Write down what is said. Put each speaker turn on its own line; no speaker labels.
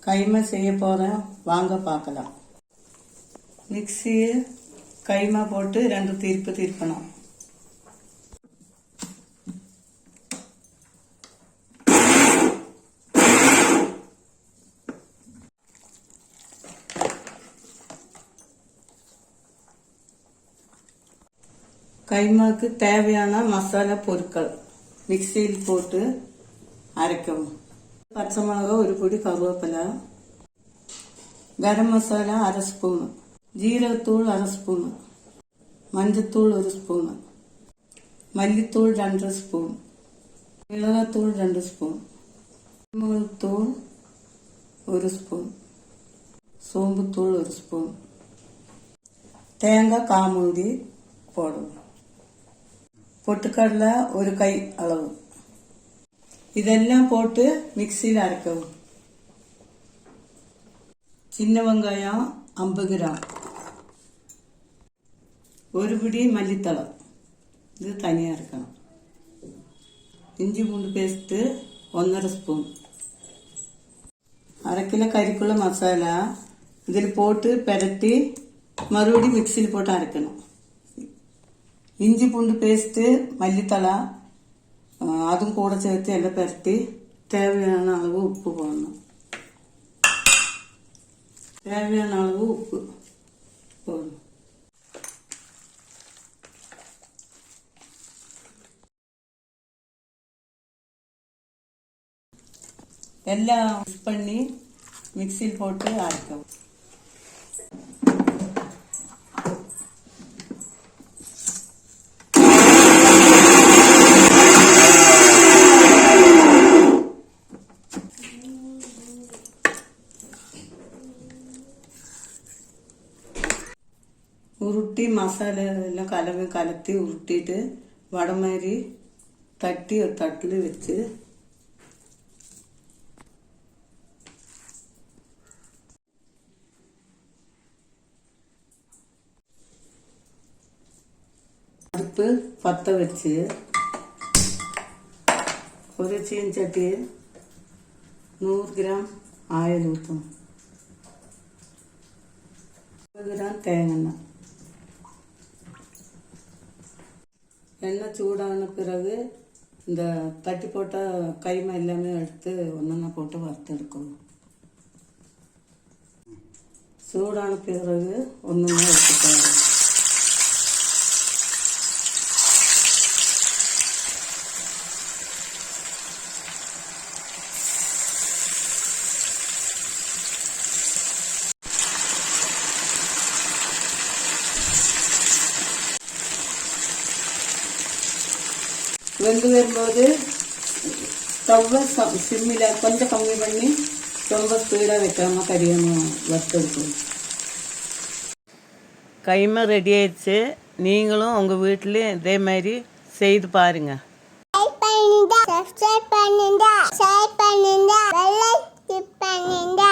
கைமா செய்ய போகிறேன், வாங்க பார்க்கலாம். மிக்சியை கைமா போட்டு 2 திருப்பு திருப்பணும். கைமாக்கு தேவையான மசாலா பொருட்கள் மிக்சியில் போட்டு அரைக்கவும். பச்சை மிளகா 1 பொடி, கருவேப்பிலை, கரம் மசாலா 1/2 ஸ்பூன், ஜீரகத்தூள் 1/2 ஸ்பூன், மஞ்சத்தூள் 1 ஸ்பூன், மல்லித்தூள் 2 ஸ்பூன், மிளகாத்தூள் 2 ஸ்பூன், தூள் 1 ஸ்பூன், சோம்புத்தூள் 1 ஸ்பூன், தேங்காய் காமூடி போடுவோம். பொட்டுக்கடலை 1 கை அளவு. இதெல்லாம் போட்டு மிக்சியில் அரைக்கவும். சின்ன வெங்காயம் 50 கிராம், 1 பிடி மல்லித்தழை, இது தனியாக இருக்கணும். இஞ்சி பூண்டு பேஸ்ட்டு 1/2 ஸ்பூன், 1/2 கிலோ கறிக்குள்ள மசாலா இதில் போட்டு பெரட்டி மறுபடியும் மிக்சியில் போட்டு அரைக்கணும். இஞ்சி பூண்டு பேஸ்ட்டு, மல்லித்தழை அதுவும் கூட சேர்த்து எல்லாம் பெரட்டி தேவையான அளவு உப்பு போடணும். தேவையான அளவு உப்பு போடணும். எல்லாம் மிக்ஸ் பண்ணி மிக்சியில் போட்டு அரைக்கவும். உருட்டி மசாலா எல்லாம் கலத்தி உருட்டிட்டு வடை மாதிரி தட்டி ஒரு தட்டில் வச்சு அடுப்பு பற்ற வச்சு ஒரு சீனச்சட்டி 100 கிராம் ஆயில் ஊற்றணும். 100 கிராம் தேங்காய் எண்ணெய் சூடான பிறகு இந்த தட்டி போட்ட கைமா எல்லாமே எடுத்து ஒன்றா போட்டு வறுத்து எடுக்கணும். சூடான பிறகு ஒன்றா எடுத்துக்கலாம். வெந்து வரும்போது ஸ்டவ்வை சிம்மில் கொஞ்சம் கம்மி பண்ணி ரொம்ப ஸ்பீடாக வைக்காம கறியாமல் வறுத்தெடுக்கணும். கைமா ரெடி ஆயிடுச்சு. நீங்களும் உங்கள் வீட்டிலையும் இதே மாதிரி செய்து பாருங்கள். சப்ஸ்கிரைப் பண்ணுங்க, ஷேர் பண்ணுங்க, பெல் ஐகான் கிளிக் பண்ணுங்க.